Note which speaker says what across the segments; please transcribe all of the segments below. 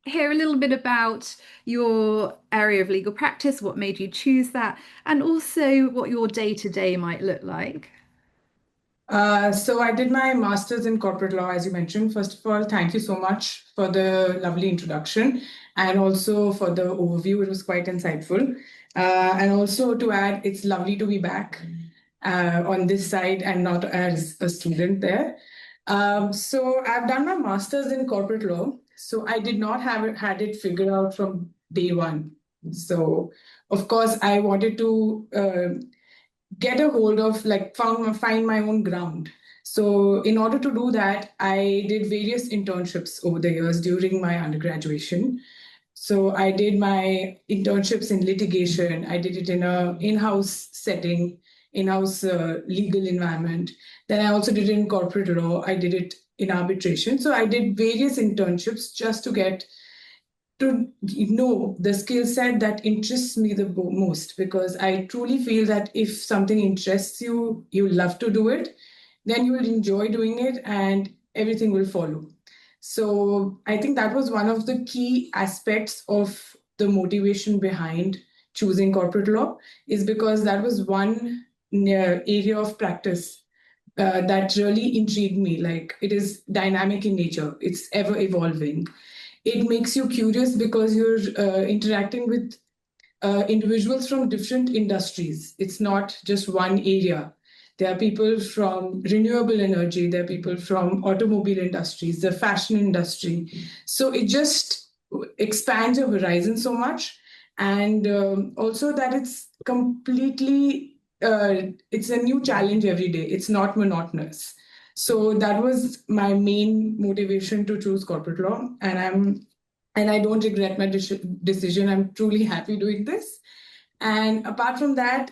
Speaker 1: hear a little bit about your area of legal practice, what made you choose that, and also what your day-to-day might look like.
Speaker 2: So I did my master's in corporate law, as you mentioned. First of all, thank you so much for the lovely introduction and also for the overview. It was quite insightful. And also to add, it's lovely to be back on this side and not as a student there. So I've done my master's in corporate law. So I did not had it figured out from day one. So of course, I wanted to get a hold of find my own ground. So in order to do that, I did various internships over the years during my undergraduation. So I did my internships in litigation. I did it in a in-house setting, in-house legal environment. Then I also did it in corporate law. I did it in arbitration. So I did various internships just to get to know the skill set that interests me the most, because I truly feel that if something interests you, you love to do it, then you will enjoy doing it and everything will follow. So I think that was one of the key aspects of the motivation behind choosing corporate law, is because that was one area of practice that really intrigued me. Like, it is dynamic in nature, it's ever evolving. It makes you curious because you're interacting with individuals from different industries. It's not just one area. There are people from renewable energy, there are people from automobile industries, the fashion industry. So it just expands your horizon so much. And also that it's completely, it's a new challenge every day. It's not monotonous. So that was my main motivation to choose corporate law, and I don't regret my decision. I'm truly happy doing this. And apart from that,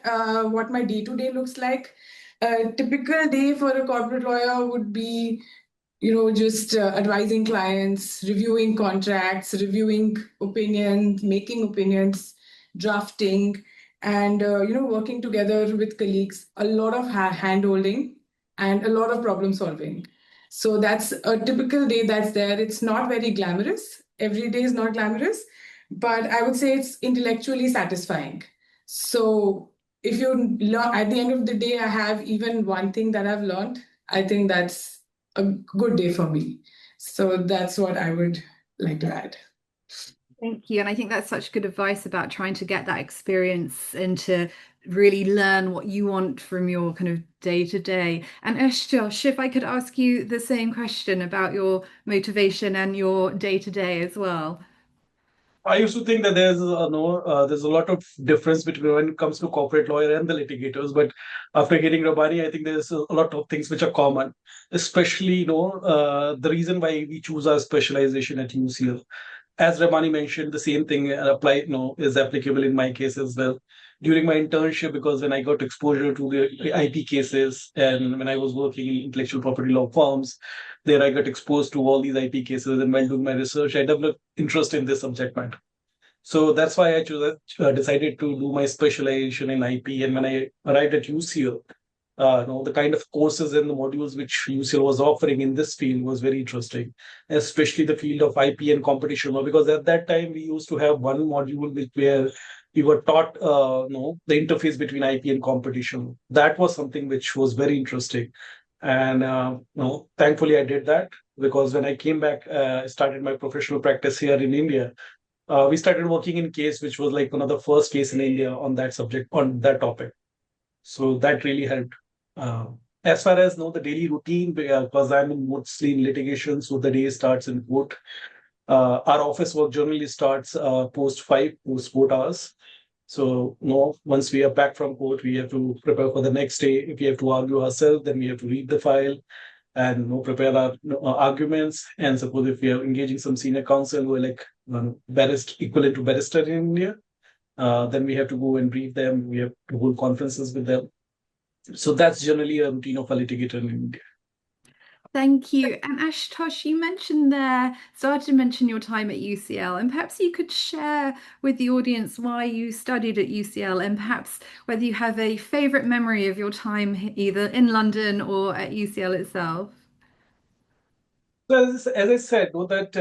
Speaker 2: what my day to day looks like, a typical day for a corporate lawyer would be, just advising clients, reviewing contracts, reviewing opinions, making opinions, drafting, and working together with colleagues. A lot of hand holding and a lot of problem solving. So that's a typical day that's there. It's not very glamorous. Every day is not glamorous, but I would say it's intellectually satisfying. So if you learn at the end of the day, I have even one thing that I've learned, I think that's a good day for me. So that's what I would like to add.
Speaker 1: Thank you. And I think that's such good advice about trying to get that experience and to really learn what you want from your kind of day to day. And Ashutosh, if I could ask you the same question about your motivation and your day to day as well.
Speaker 3: I used to think that there's a lot of difference between when it comes to corporate lawyer and the litigators, but after getting Rabbani, I think there's a lot of things which are common, especially the reason why we choose our specialization at UCL. As Rabbani mentioned, the same thing is applicable in my case as well. During my internship, because when I got exposure to the IP cases and when I was working in intellectual property law firms, there I got exposed to all these IP cases, and when doing my research, I developed interest in this subject matter. So that's why I decided to do my specialization in IP. And when I arrived at UCL, the kind of courses and the modules which UCL was offering in this field was very interesting, especially the field of IP and competition law, because at that time we used to have one module where we were taught the interface between IP and competition. That was something which was very interesting. And thankfully I did that, because when I came back, I started my professional practice here in India. We started working in case which was like one of the first case in India on that subject, on that topic. So that really helped. Uh, as far as the daily routine, because I'm mostly in litigation, so the day starts in court. Our office work generally starts post court hours. So once we are back from court, we have to prepare for the next day. If we have to argue ourselves, then we have to read the file and prepare our arguments. And suppose if we are engaging some senior counsel who are like barrister, equivalent to barrister in India, then we have to go and brief them. We have to hold conferences with them. So that's generally a routine of a litigator in India.
Speaker 1: Thank you. And Ashutosh, you mentioned there, started to mention your time at UCL, and perhaps you could share with the audience why you studied at UCL and perhaps whether you have a favorite memory of your time either in London or at UCL itself.
Speaker 3: So as I said, that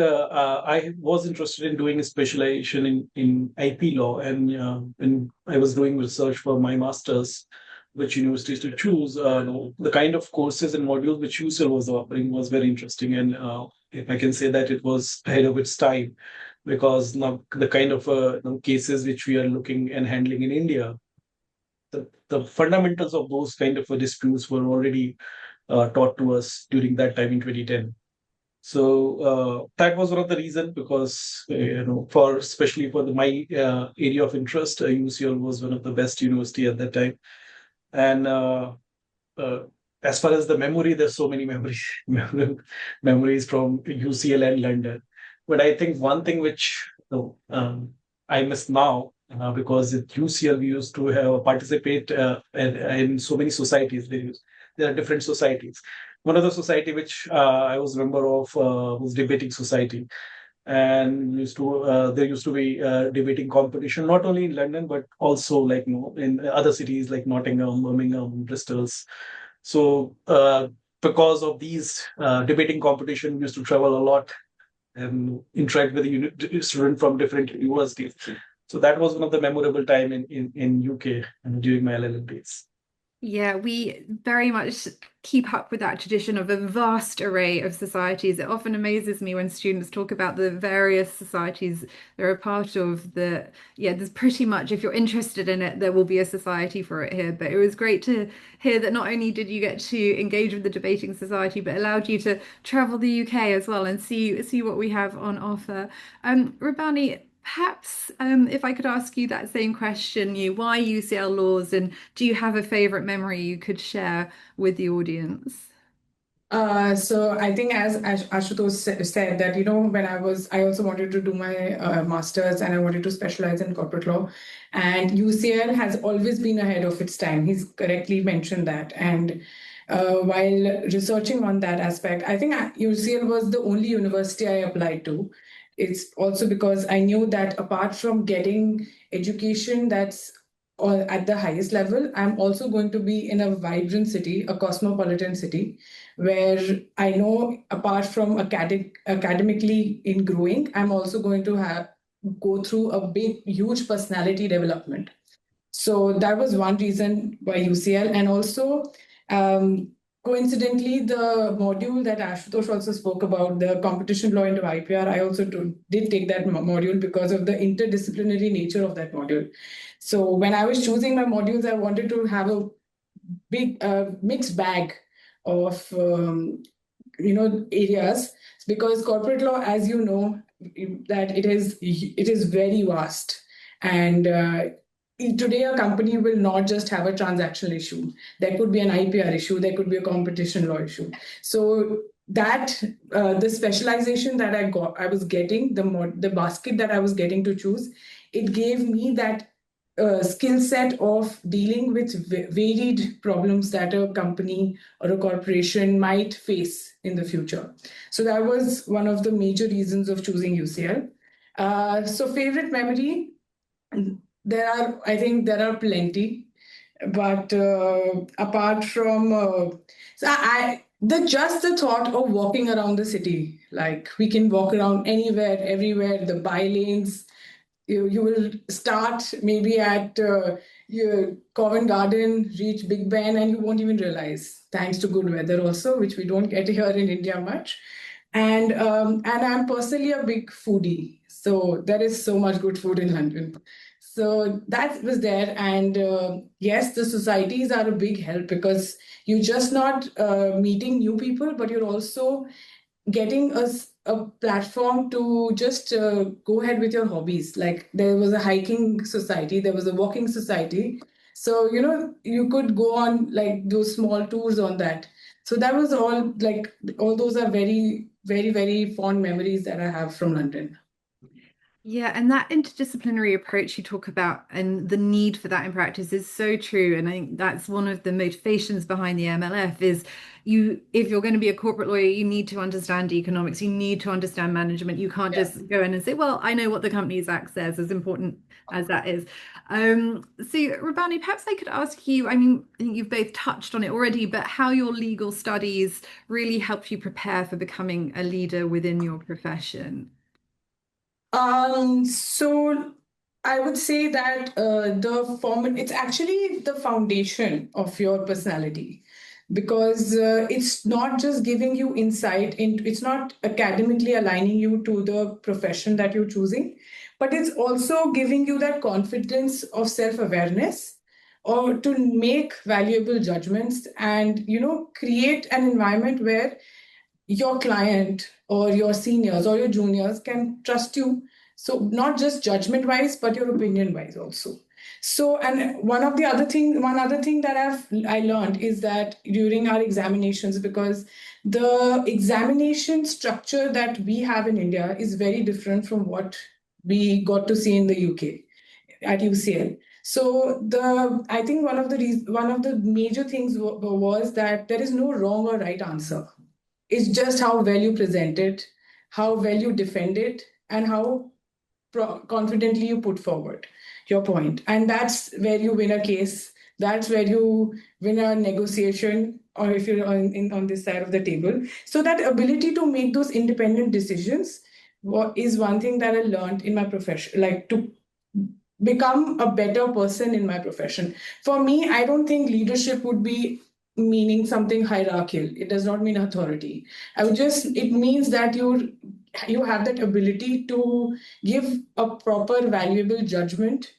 Speaker 3: I was interested in doing a specialization in IP law, and when I was doing research for my master's, which universities to choose, the kind of courses and modules which UCL was offering was very interesting, and if I can say that it was ahead of its time, because now the kind of cases which we are looking and handling in India, the fundamentals of those kind of disputes were already taught to us during that time in 2010. So that was one of the reasons, because for especially for my area of interest, UCL was one of the best university at that time. And uh, as far as the memory, there's so many memories memories from UCL and London. But I think one thing which I miss now, because at UCL we used to have participate in so many societies. There are different societies. One of the society which I was a member of was debating society, and there used to be debating competition not only in London but also like in other cities like Nottingham, Birmingham, Bristol's. So because of these debating competition, we used to travel a lot and interact with the students from different universities. So that was one of the memorable time in UK during my LLM days.
Speaker 1: Yeah, we very much keep up with that tradition of a vast array of societies. It often amazes me when students talk about the various societies they're a part of. Yeah, there's pretty much, if you're interested in it, there will be a society for it here. But it was great to hear that not only did you get to engage with the debating society, but allowed you to travel the UK as well and see what we have on offer. Rabbani, perhaps if I could ask you that same question, why UCL Laws, and do you have a favorite memory you could share with the audience?
Speaker 2: So I think as Ashutosh said that, when I also wanted to do my master's and I wanted to specialize in corporate law, and UCL has always been ahead of its time. He's correctly mentioned that. And while researching on that aspect, I think UCL was the only university I applied to. It's also because I knew that apart from getting education that's at the highest level, I'm also going to be in a vibrant city, a cosmopolitan city, where I know apart from academically in growing, I'm also going to go through a huge personality development. So that was one reason why UCL. And also, um, coincidentally, the module that Ashutosh also spoke about, the competition law into IPR, I also did take that module because of the interdisciplinary nature of that module. So when I was choosing my modules, I wanted to have a big mixed bag of areas, because corporate law, as you know, that it is very vast. And today a company will not just have a transactional issue. There could be an IPR issue, there could be a competition law issue. So that the specialization that I was getting, the basket that I was getting to choose, it gave me that skill set of dealing with varied problems that a company or a corporation might face in the future. So that was one of the major reasons of choosing UCL. So favorite memory, I think there are plenty, but apart from, just the thought of walking around the city, like we can walk around anywhere, everywhere, the by lanes, you will start maybe at your Covent Garden, reach Big Ben, and you won't even realize, thanks to good weather also, which we don't get here in India much. And I'm personally a big foodie, so there is so much good food in London. So that was there, and yes, the societies are a big help, because you're just not meeting new people, but you're also getting a platform to just go ahead with your hobbies. Like there was a hiking society, there was a walking society. So, you could go on like those small tours on that. So that was all those are very, very, very fond memories that I have from London.
Speaker 1: Yeah, and that interdisciplinary approach you talk about and the need for that in practice is so true. And I think that's one of the motivations behind the MLF is if you're going to be a corporate lawyer, you need to understand economics, you need to understand management. You can't
Speaker 2: Yeah.
Speaker 1: just go in and say, well, I know what the Companies Act says, as important as that is. So Rabbani, perhaps I could ask you, I mean, I think you've both touched on it already, but how your legal studies really helped you prepare for becoming a leader within your profession.
Speaker 2: So I would say that it's actually the foundation of your personality because it's not just giving you insight into, it's not academically aligning you to the profession that you're choosing, but it's also giving you that confidence of self-awareness or to make valuable judgments and, create an environment where your client or your seniors or your juniors can trust you. So not just judgment wise, but your opinion wise also. So, and one other thing that I learned is that during our examinations, because the examination structure that we have in India is very different from what we got to see in the UK at UCL. So I think one of the major things was that there is no wrong or right answer. It's just how well you present it, how well you defend it, and how confidently you put forward your point. And that's where you win a case. That's where you win a negotiation, or if you're on this side of the table. So that ability to make those independent decisions is one thing that I learned in my profession, like to become a better person in my profession. For me, I don't think leadership would be meaning something hierarchical. It does not mean authority. It means that you have that ability to give a proper, valuable judgment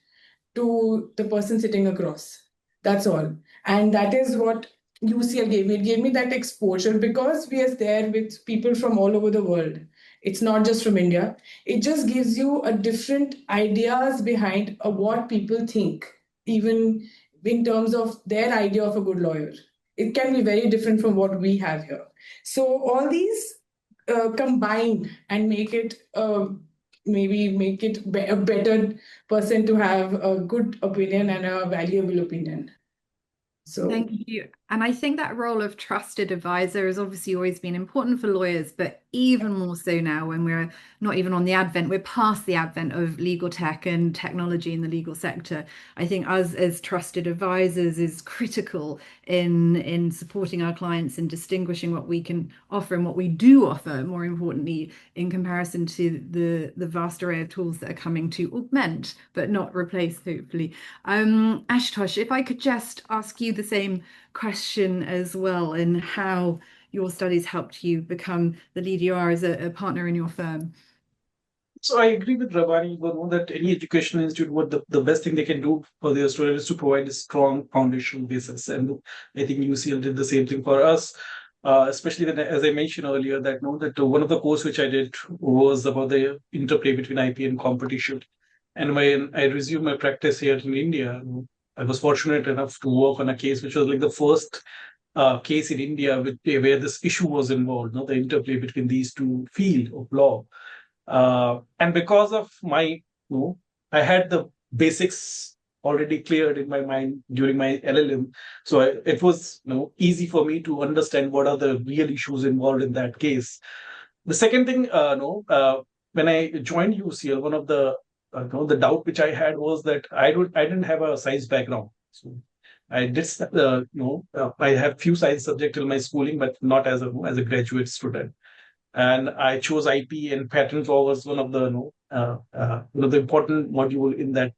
Speaker 2: to the person sitting across. That's all. And that is what UCL gave me. It gave me that exposure because we are there with people from all over the world. It's not just from India. It just gives you a different ideas behind what people think, even in terms of their idea of a good lawyer. It can be very different from what we have here. So all these combine and make it maybe make it a better person to have a good opinion and a valuable opinion.
Speaker 1: Thank
Speaker 2: So
Speaker 1: you. And I think that role of trusted advisor has obviously always been important for lawyers, but even more so now when we're not even on the advent, we're past the advent of legal tech and technology in the legal sector. I think us as trusted advisors is critical in supporting our clients and distinguishing what we can offer and what we do offer, more importantly, in comparison to the vast array of tools that are coming to augment, but not replace, hopefully. Ashutosh, if I could just ask you the same question as well, and how your studies helped you become the leader you are as a partner in your firm.
Speaker 3: So I agree with Rabbani, that any educational institute, what the best thing they can do for their students is to provide a strong foundational basis. And I think UCL did the same thing for us, especially when, as I mentioned earlier, that one of the course which I did was about the interplay between IP and competition. And when I resumed my practice here in India, I was fortunate enough to work on a case which was like the first case in India where this issue was involved, the interplay between these two fields of law. And because of I had the basics already cleared in my mind during my LLM, so it was easy for me to understand what are the real issues involved in that case. The second thing, when I joined UCL, one of the doubt which I had was that I didn't have a science background, so I did I have few science subjects in my schooling, but not as a graduate student. And I chose IP, and patent law was one of the the important module in that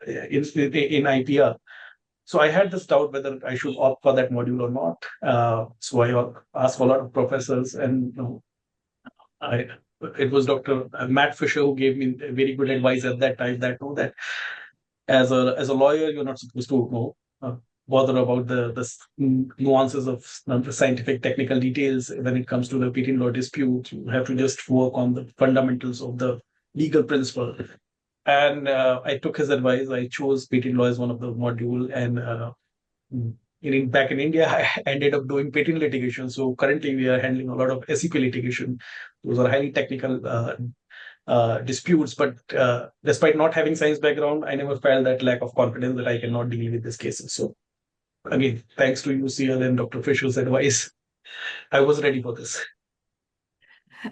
Speaker 3: in IPR. So I had this doubt whether I should opt for that module or not. So I asked a lot of professors, and I it was Dr. Matt Fisher who gave me very good advice at that time, that that as a lawyer you're not supposed to bother about the nuances of the scientific technical details when it comes to the patent law dispute. You have to just work on the fundamentals of the legal principle. And I took his advice. I chose patent law as one of the module, and back in India, I ended up doing patent litigation. So currently, we are handling a lot of SEP litigation. Those are highly technical disputes. But despite not having science background, I never felt that lack of confidence that I cannot deal with these cases. So again, thanks to UCL and Dr. Fisher's advice, I was ready for this.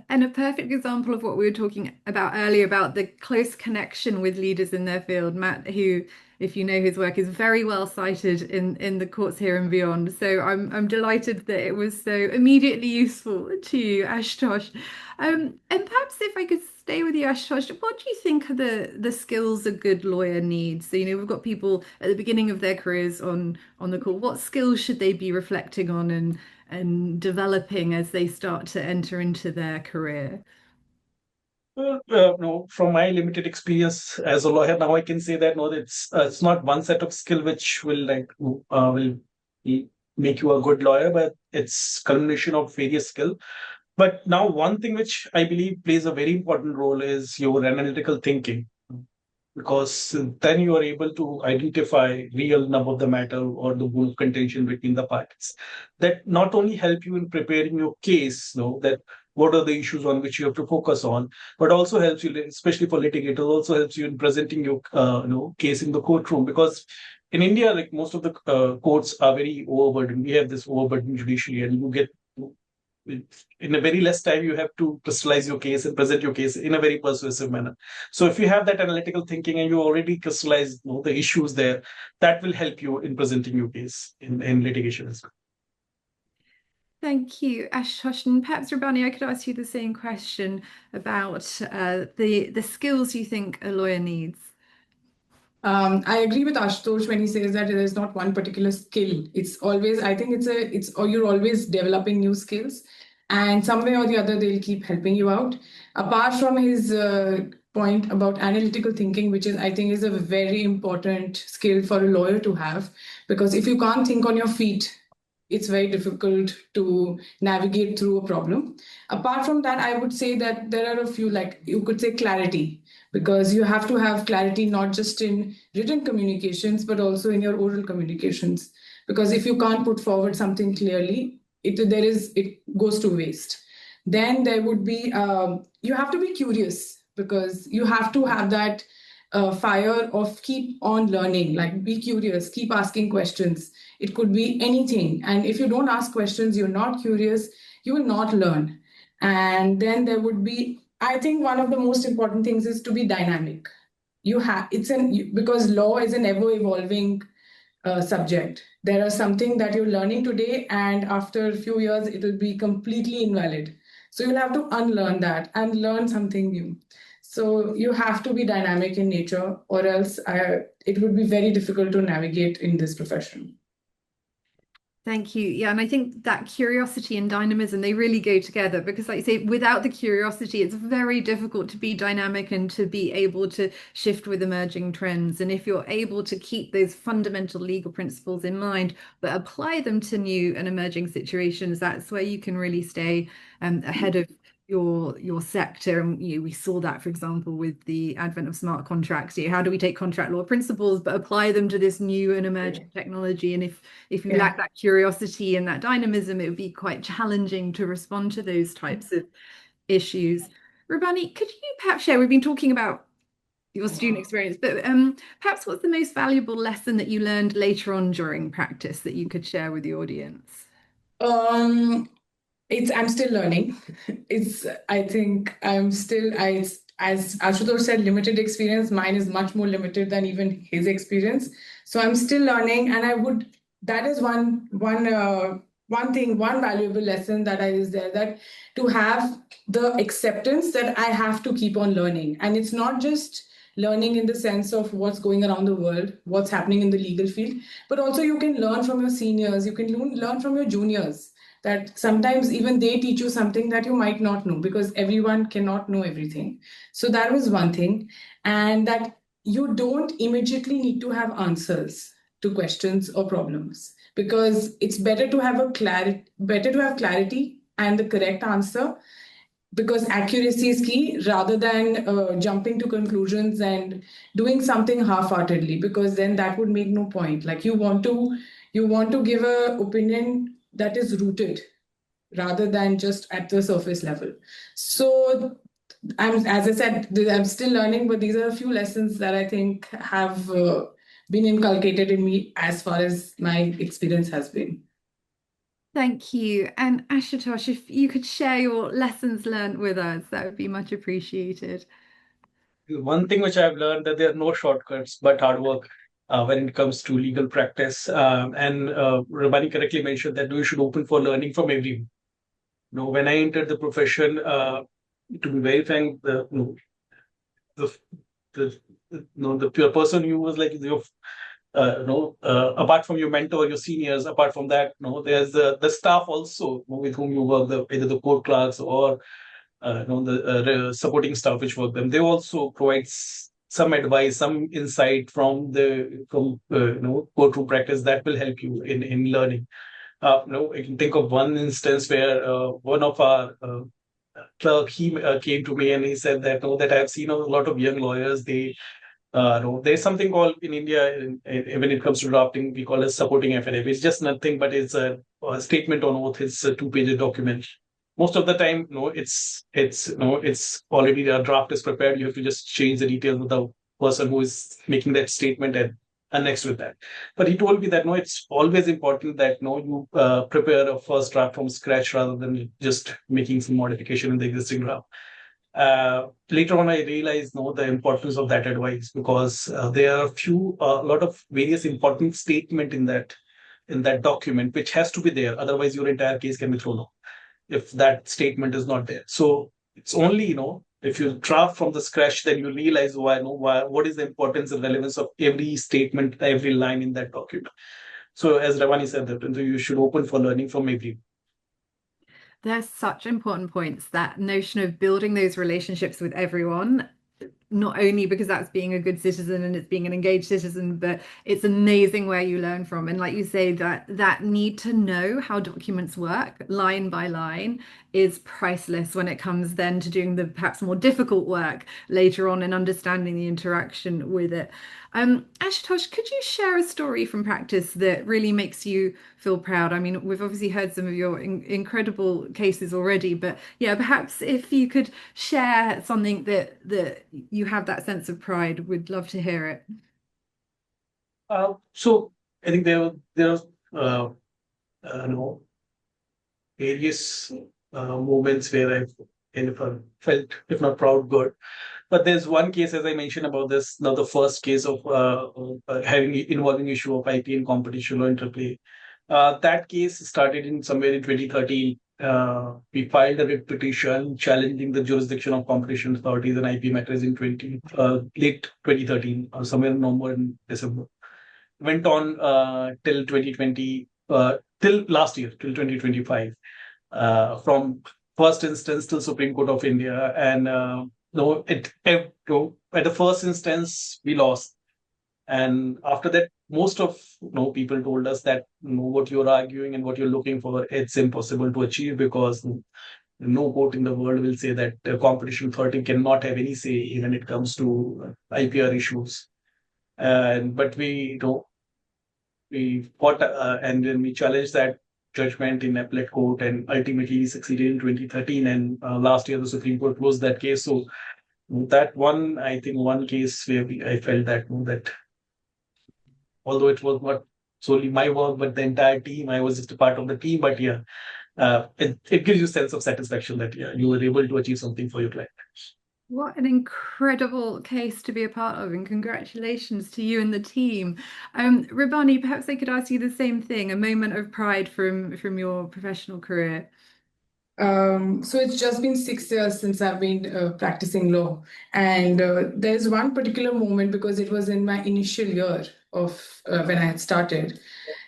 Speaker 1: And a perfect example of what we were talking about earlier about the close connection with leaders in their field. Matt, who, if you know his work, is very well cited in the courts here and beyond. So I'm delighted that it was so immediately useful to you, Ashutosh. And perhaps if I could stay with you, Ashutosh, what do you think are the skills a good lawyer needs? So, we've got people at the beginning of their careers on the call. What skills should they be reflecting on and developing as they start to enter into their career?
Speaker 3: Well, no, from my limited experience as a lawyer, now I can say that no, it's not one set of skill which will make you a good lawyer, but it's combination of various skill. But now one thing which I believe plays a very important role is your analytical thinking, because then you are able to identify real nub of the matter or the bone of contention between the parties. That not only help you in preparing your case, that what are the issues on which you have to focus on, but also helps you, especially for litigators, also helps you in presenting your case in the courtroom. Because in India, like most of the courts are very overburdened. We have this overburdened judiciary, and you get in a very less time you have to crystallize your case and present your case in a very persuasive manner. So if you have that analytical thinking and you already crystallize the issues there, that will help you in presenting your case in litigation as well.
Speaker 1: Thank you, Ashutosh. And perhaps, Rabbani, I could ask you the same question about the skills you think a lawyer needs.
Speaker 2: I agree with Ashutosh when he says that there is not one particular skill. It's always, I think or you're always developing new skills, and some way or the other they'll keep helping you out. Apart from his point about analytical thinking, which I think is a very important skill for a lawyer to have, because if you can't think on your feet, it's very difficult to navigate through a problem. Apart from that, I would say that there are a few, like you could say clarity, because you have to have clarity not just in written communications, but also in your oral communications. Because if you can't put forward something clearly, it goes to waste. Then there would be, you have to be curious, because you have to have that fire of keep on learning, like be curious, keep asking questions. It could be anything. And if you don't ask questions, you're not curious, you will not learn. And then there would be, I think one of the most important things is to be dynamic. Because law is an ever evolving subject. There are something that you're learning today, and after a few years, it will be completely invalid. So you'll have to unlearn that and learn something new. So you have to be dynamic in nature, or else it would be very difficult to navigate in this profession.
Speaker 1: Thank you. Yeah, and I think that curiosity and dynamism, they really go together, because like you say, without the curiosity, it's very difficult to be dynamic and to be able to shift with emerging trends. And if you're able to keep those fundamental legal principles in mind, but apply them to new and emerging situations, that's where you can really stay ahead of your sector. And we saw that, for example, with the advent of smart contracts. How do we take contract law principles but apply them to this new and emerging technology? And if you lack that curiosity and that dynamism, it would be quite challenging to respond to those types of issues. Rabbani, could you perhaps share, we've been talking about your student experience, but perhaps what's the most valuable lesson that you learned later on during practice that you could share with the audience?
Speaker 2: I'm still learning. I think I'm still, as Ashutosh said, limited experience. Mine is much more limited than even his experience. So I'm still learning, and that is one valuable lesson that is there, that to have the acceptance that I have to keep on learning. And it's not just learning in the sense of what's going around the world, what's happening in the legal field, but also you can learn from your seniors, you can learn from your juniors. That sometimes even they teach you something that you might not know, because everyone cannot know everything. So that was one thing. And that you don't immediately need to have answers to questions or problems, because it's better to have clarity and the correct answer, because accuracy is key, rather than jumping to conclusions and doing something half-heartedly, because then that would make no point. Like you want to give an opinion that is rooted rather than just at the surface level. So as I said, I'm still learning, but these are a few lessons that I think have been inculcated in me as far as my experience has been.
Speaker 1: Thank you. And Ashutosh, if you could share your lessons learned with us, that would be much appreciated.
Speaker 3: One thing which I've learned that there are no shortcuts but hard work when it comes to legal practice. And Rabbani correctly mentioned that we should open for learning from everyone. When I entered the profession, to be very frank, the the the person who was like your apart from your mentor, your seniors, apart from that, there's the staff also with whom you work, either the court clerks or the supporting staff which work them. They also provide some advice, some insight from courtroom practice that will help you in learning. I can think of one instance where one of our clerk he came to me and he said that that I've seen a lot of young lawyers. There's something called in India when it comes to drafting, we call it supporting affidavit. It's just nothing, but it's a statement on oath. It's a two-page document. Most of the time, it's already a draft is prepared. You have to just change the details with the person who is making that statement and next with that. But he told me that it's always important that you prepare a first draft from scratch rather than just making some modification in the existing draft. Later on, I realized the importance of that advice because there are a lot of various important statement in that document which has to be there. Otherwise, your entire case can be thrown off if that statement is not there. So it's only if you draft from the scratch, then you realize what is the importance and relevance of every statement, every line in that document. So as Rabbani said, that you should open for learning from everyone.
Speaker 1: There's such important points, that notion of building those relationships with everyone, not only because that's being a good citizen and it's being an engaged citizen, but it's amazing where you learn from. And like you say, that need to know how documents work line by line is priceless when it comes then to doing the perhaps more difficult work later on and understanding the interaction with it. Ashutosh, could you share a story from practice that really makes you feel proud? I mean, we've obviously heard some of your incredible cases already, but yeah, perhaps if you could share something that you have that sense of pride, we'd love to hear it.
Speaker 3: So I think there are various moments where I've felt, if not proud, good. But there's one case, as I mentioned about this, now the first case of involving issue of IP and competition law interplay. That case started in somewhere in 2013. We filed a writ petition challenging the jurisdiction of competition authorities and IP matters in late 2013, or somewhere in November and December. Went on till 2020, till last year, till 2025, from first instance till Supreme Court of India, and at the first instance we lost, and after that most of people told us that what you're arguing and what you're looking for, it's impossible to achieve because no court in the world will say that the competition authority cannot have any say when it comes to IPR issues. But we fought and then we challenged that judgment in appellate court, and ultimately we succeeded in 2013. And last year the Supreme Court closed that case. So that one, I think, one case where I felt that although it was not solely my work but the entire team, I was just a part of the team. But yeah, it gives you a sense of satisfaction that you were able to achieve something for your client.
Speaker 1: What an incredible case to be a part of, and congratulations to you and the team. Rabbani, perhaps I could ask you the same thing, a moment of pride from your professional career.
Speaker 2: So it's just been 6 years since I've been practicing law. And there's one particular moment because it was in my initial year of when I had started.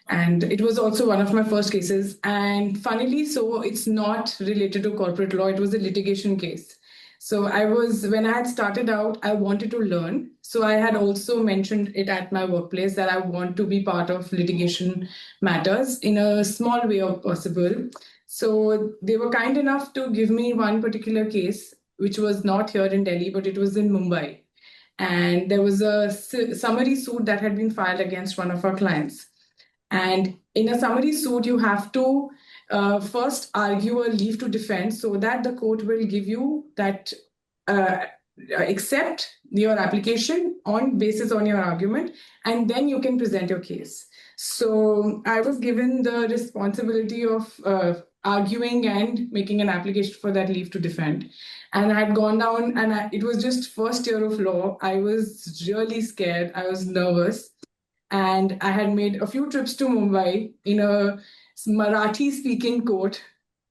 Speaker 2: And it was also one of my first cases. And funnily, so it's not related to corporate law. It was a litigation case. So when I had started out, I wanted to learn. So I had also mentioned it at my workplace that I want to be part of litigation matters in a small way if possible. So they were kind enough to give me one particular case, which was not here in Delhi, but it was in Mumbai. And there was a summary suit that had been filed against one of our clients. And in a summary suit, you have to first argue a leave to defend so that the court will give you that accept your application on basis on your argument, and then you can present your case. So I was given the responsibility of arguing and making an application for that leave to defend. And I had gone down, and it was just first year of law. I was really scared. I was nervous. And I had made a few trips to Mumbai in a Marathi speaking court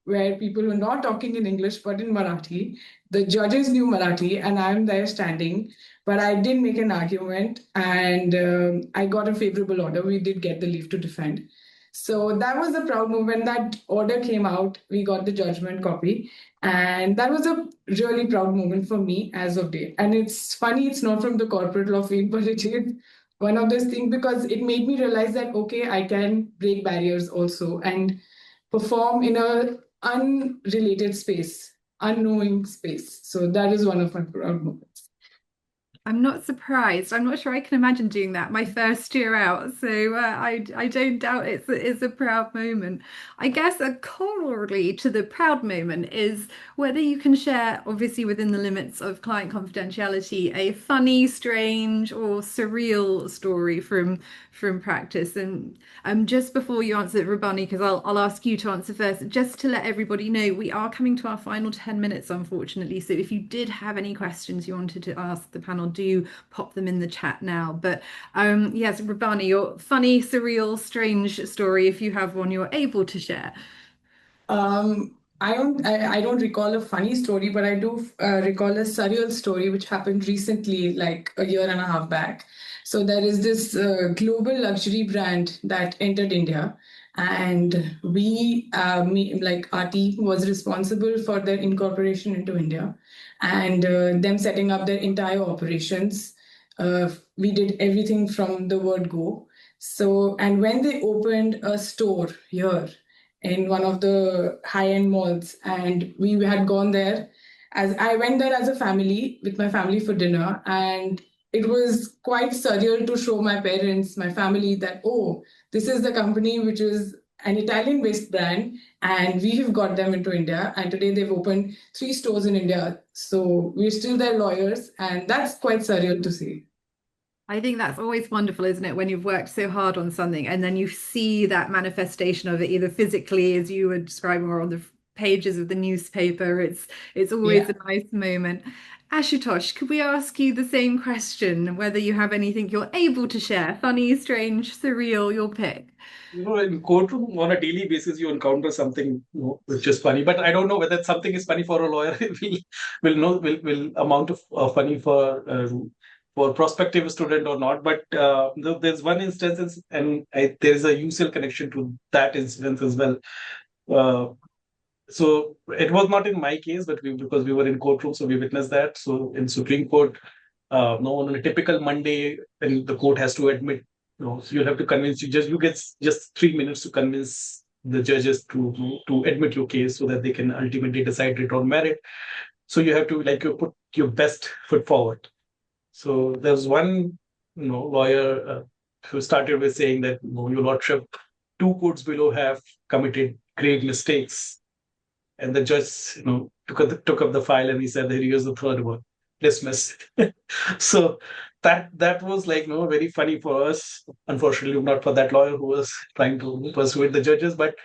Speaker 2: where people were not talking in English but in Marathi. The judges knew Marathi, and I'm there standing. But I did make an argument, and I got a favorable order. We did get the leave to defend. So that was a proud moment. When that order came out, we got the judgment copy. And that was a really proud moment for me as of date. And it's funny, it's not from the corporate law field, but it is one of those things because it made me realize that, okay, I can break barriers also and perform in a unrelated space, unknowing space. So that is one of my proud moments.
Speaker 1: I'm not surprised. I'm not sure I can imagine doing that my first year out. So I don't doubt it's a proud moment. I guess a corollary to the proud moment is whether you can share, obviously within the limits of client confidentiality, a funny, strange, or surreal story from practice. And just before you answer, Rabbani, because I'll ask you to answer first, just to let everybody know, we are coming to our final 10 minutes, unfortunately. So if you did have any questions you wanted to ask the panel, do pop them in the chat now. But yes, Rabbani, your funny, surreal, strange story, if you have one you're able to share.
Speaker 2: I don't recall a funny story, but I do recall a surreal story which happened recently, like a year and a half back. So there is this global luxury brand that entered India, and our team was responsible for their incorporation into India and them setting up their entire operations. We did everything from the word go. So, and when they opened a store here in one of the high-end malls, and we had gone there, as I went there as a family with my family for dinner, and it was quite surreal to show my parents, my family, that, oh, this is the company which is an Italian-based brand, and we have got them into India, and today they've opened 3 stores in India. So we're still their lawyers, and that's quite surreal to see.
Speaker 1: I think that's always wonderful, isn't it? When you've worked so hard on something and then you see that manifestation of it, either physically, as you were describing, or on the pages of the newspaper. It's always a nice moment. Ashutosh, could we ask you the same question, whether you have anything you're able to share? Funny, strange, surreal, your pick.
Speaker 3: In courtroom on a daily basis, you encounter something, which is funny. But I don't know whether something is funny for a lawyer. will amount of funny for prospective student or not. But there's one instance, and there is a UCL connection to that incident as well. So it was not in my case, but because we were in courtroom, so we witnessed that. So in Supreme Court, on a typical Monday, when the court has to admit, so you'll have to convince you get just 3 minutes to convince the judges to admit your case so that they can ultimately decide it on merit. So you have to you put your best foot forward. So there's one lawyer who started with saying that, your lordship, 2 courts below have committed grave mistakes. And the judge, took up the file and he said, here's the 3rd one, dismiss. So that was very funny for us. Unfortunately, not for that lawyer who was trying to persuade the judges, but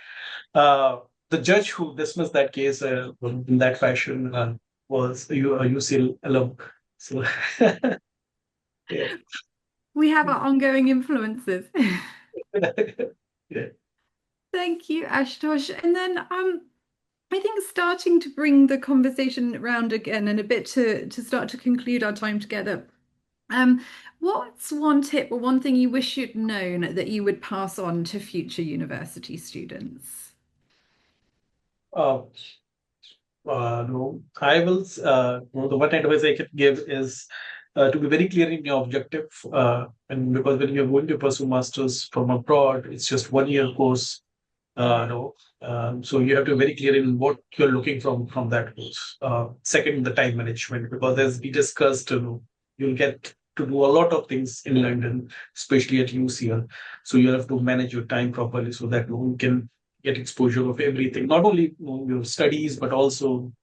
Speaker 3: the judge who dismissed that case in that fashion was a UCL alum. So yeah.
Speaker 1: We have our ongoing influences.
Speaker 3: Yeah.
Speaker 1: Thank you, Ashutosh. And then I think starting to bring the conversation around again and a bit to start to conclude our time together. What's one tip or one thing you wish you'd known that you would pass on to future university students?
Speaker 3: No, I will. The one advice I can give is to be very clear in your objective. And because when you're going to pursue masters from abroad, it's just 1-year course. So you have to be very clear in what you're looking from that course. Second, the time management, because as we discussed, you'll get to do a lot of things in London, especially at UCL. So you have to manage your time properly so that you can get exposure of everything, not only your studies, but also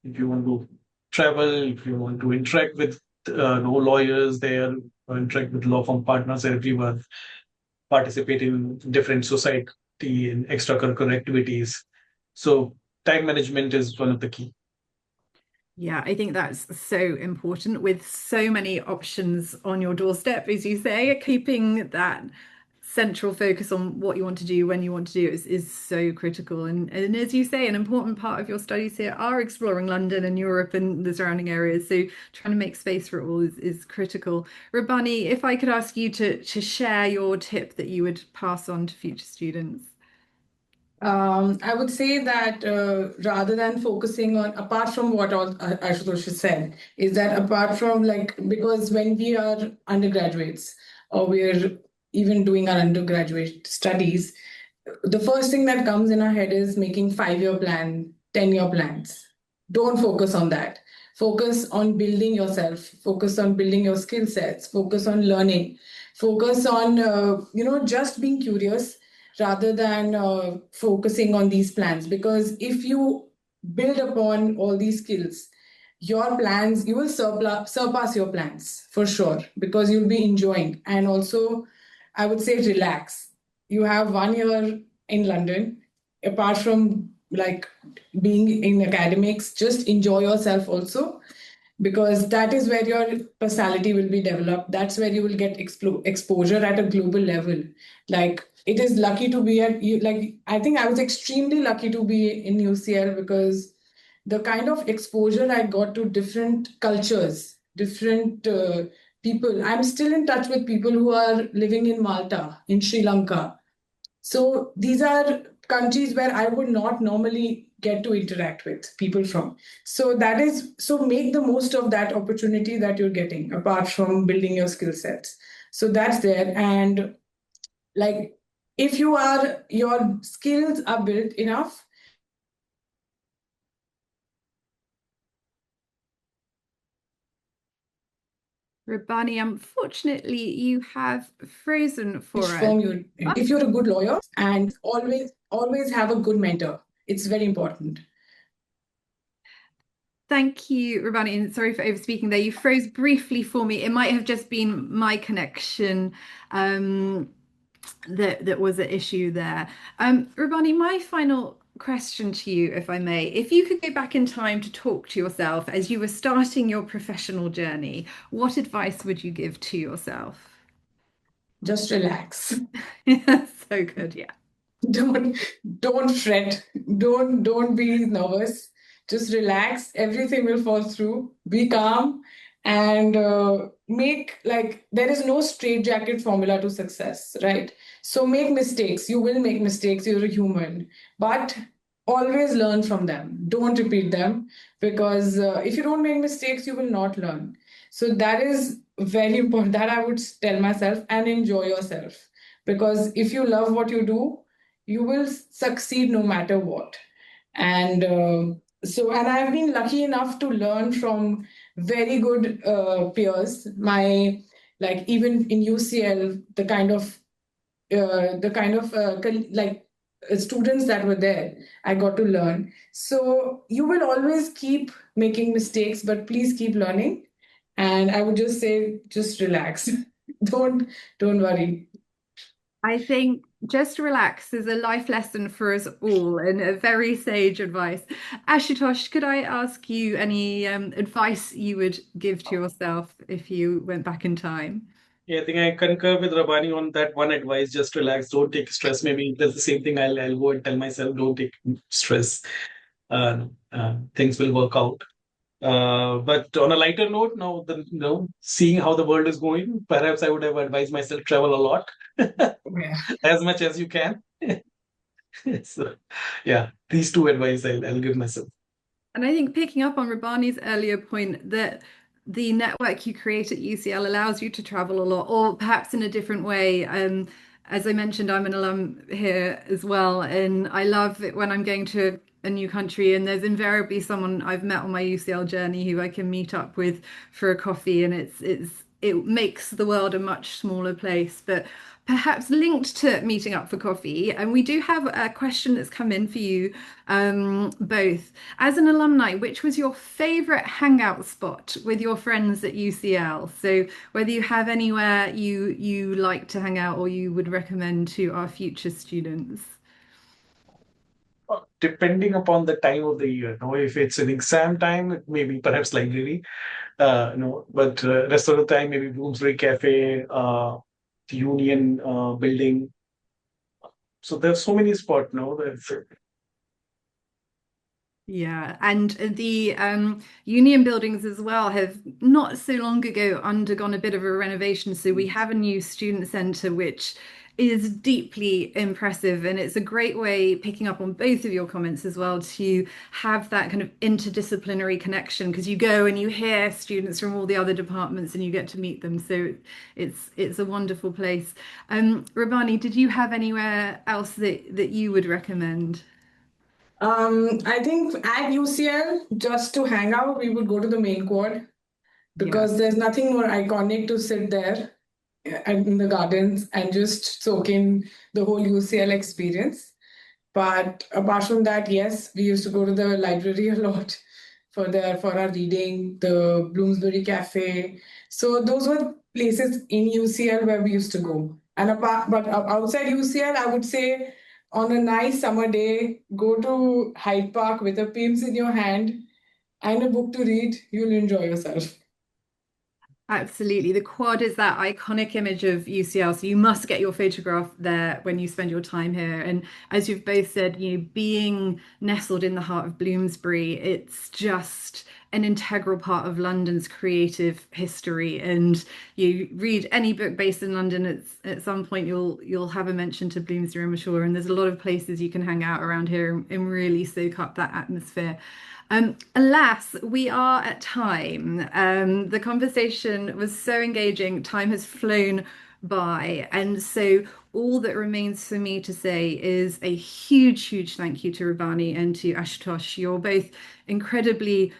Speaker 3: if you want to travel, if you want to interact with no lawyers there, or interact with law firm partners, everyone, participate in different society and extracurricular activities. So time management is one of the key.
Speaker 1: Yeah, I think that's so important with so many options on your doorstep, as you say, keeping that central focus on what you want to do when you want to do it is so critical. And as you say, an important part of your studies here are exploring London and Europe and the surrounding areas. So trying to make space for it all is critical. Rabbani, if I could ask you to share your tip that you would pass on to future students.
Speaker 2: I would say that rather than focusing on, apart from what all Ashutosh has said, is that apart from like, because when we are undergraduates or we're even doing our undergraduate studies, the first thing that comes in our head is making 5-year plan, 10-year plans. Don't focus on that. Focus on building yourself, focus on building your skill sets, focus on learning, focus on, just being curious rather than focusing on these plans. Because if you build upon all these skills, your plans, you will surpass your plans for sure, because you'll be enjoying. And also, I would say relax. You have 1 year in London, apart from like being in academics, just enjoy yourself also, because that is where your personality will be developed. That's where you will get exposure at a global level. Like it is lucky to be at you. Like I think I was extremely lucky to be in UCL, because the kind of exposure I got to different cultures, different people. I'm still in touch with people who are living in Malta, in Sri Lanka. So these are countries where I would not normally get to interact with people from. So that is, so make the most of that opportunity that you're getting, apart from building your skill sets. So that's there. And like, if your skills are built enough,
Speaker 1: Rabbani, unfortunately, you have frozen
Speaker 2: which
Speaker 1: for us.
Speaker 2: firm you're in. If you're a good lawyer, and always have a good mentor. It's very important.
Speaker 1: Thank you, Rabbani, and sorry for overspeaking there. You froze briefly for me. It might have just been my connection that was an issue there. Rabbani, my final question to you, if I may, if you could go back in time to talk to yourself as you were starting your professional journey, what advice would you give to yourself?
Speaker 2: Just relax.
Speaker 1: So good, yeah.
Speaker 2: don't don't fret, don't be nervous, just relax, everything will fall through, be calm, and make, like, there is no straitjacket formula to success, right? So make mistakes, you will make mistakes, you're a human, but always learn from them, don't repeat them, because if you don't make mistakes you will not learn. So that is very important, that I would tell myself. And enjoy yourself, because if you love what you do, you will succeed no matter what. And and I've been lucky enough to learn from very good peers. My, like, even in UCL, students that were there, I got to learn. So you will always keep making mistakes, but please keep learning. And I would just say, just relax. Don't worry.
Speaker 1: I think just relax is a life lesson for us all and a very sage advice. Ashutosh, could I ask you any advice you would give to yourself if you went back in time?
Speaker 3: Yeah, I think I concur with Rabani on that one advice. Just relax. Don't take stress. Maybe that's the same thing. I'll go and tell myself, don't take stress. Things will work out. But on a lighter note, now seeing how the world is going, perhaps I would have advised myself travel a lot,
Speaker 2: Yeah.
Speaker 3: as much as you can. So, yeah, these two advice I'll give myself.
Speaker 1: And I think picking up on Rabbani's earlier point that the network you create at UCL allows you to travel a lot, or perhaps in a different way. As I mentioned, I'm an alum here as well, and I love it when I'm going to a new country and there's invariably someone I've met on my UCL journey who I can meet up with for a coffee, and it's it makes the world a much smaller place. But perhaps linked to meeting up for coffee, and we do have a question that's come in for you both. As an alumni, which was your favorite hangout spot with your friends at UCL? So whether you have anywhere you like to hang out or you would recommend to our future students.
Speaker 3: Depending upon the time of the year, if it's an exam time, it may be perhaps library, but rest of the time, maybe Bloomsbury Cafe, the Union building. So there's so many spots, that's
Speaker 1: Yeah, and the union buildings as well have not so long ago undergone a bit of a renovation. So we have a new student centre, which is deeply impressive. And it's a great way, picking up on both of your comments as well, to have that kind of interdisciplinary connection, because you go and you hear students from all the other departments and you get to meet them. So it's a wonderful place. Rabbani, did you have anywhere else that you would recommend?
Speaker 2: I think at UCL, just to hang out, we would go to the main quad
Speaker 1: Yeah.
Speaker 2: because there's nothing more iconic to sit there in the gardens and just soak in the whole UCL experience. But apart from that, yes, we used to go to the library a lot for our reading, the Bloomsbury Cafe. So those were places in UCL where we used to go. And but outside UCL, I would say on a nice summer day, go to Hyde Park with a Pims in your hand and a book to read. You'll enjoy yourself.
Speaker 1: Absolutely. The quad is that iconic image of UCL. So you must get your photograph there when you spend your time here. And as you've both said, being nestled in the heart of Bloomsbury, it's just an integral part of London's creative history. And you read any book based in London, at some point you'll have a mention to Bloomsbury, I'm sure. And there's a lot of places you can hang out around here and really soak up that atmosphere. Alas, we are at time. The conversation was so engaging, time has flown by. And so all that remains for me to say is a huge, huge thank you to Rabbani and to Ashutosh. You're both incredibly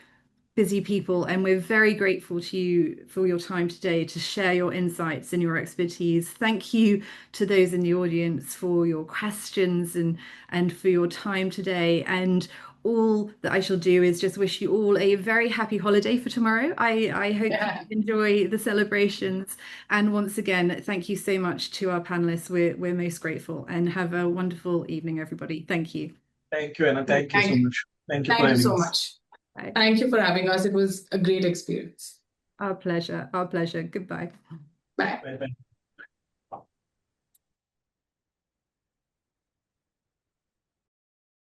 Speaker 1: busy people, and we're very grateful to you for your time today to share your insights and your expertise. Thank you to those in the audience for your questions and for your time today. And all that I shall do is just wish you all a very happy holiday for tomorrow. I hope you enjoy the celebrations. And once again, thank you so much to our panelists. We're most grateful, and have a wonderful evening, everybody. Thank you.
Speaker 3: Thank you, Anna. Thank you so much. Thank you for
Speaker 2: Thank you
Speaker 3: having
Speaker 2: so
Speaker 3: us.
Speaker 2: much.
Speaker 1: Bye.
Speaker 2: Thank you for having us. It was a great experience.
Speaker 1: Our pleasure. Our pleasure. Goodbye.
Speaker 2: Bye.
Speaker 3: Bye-bye.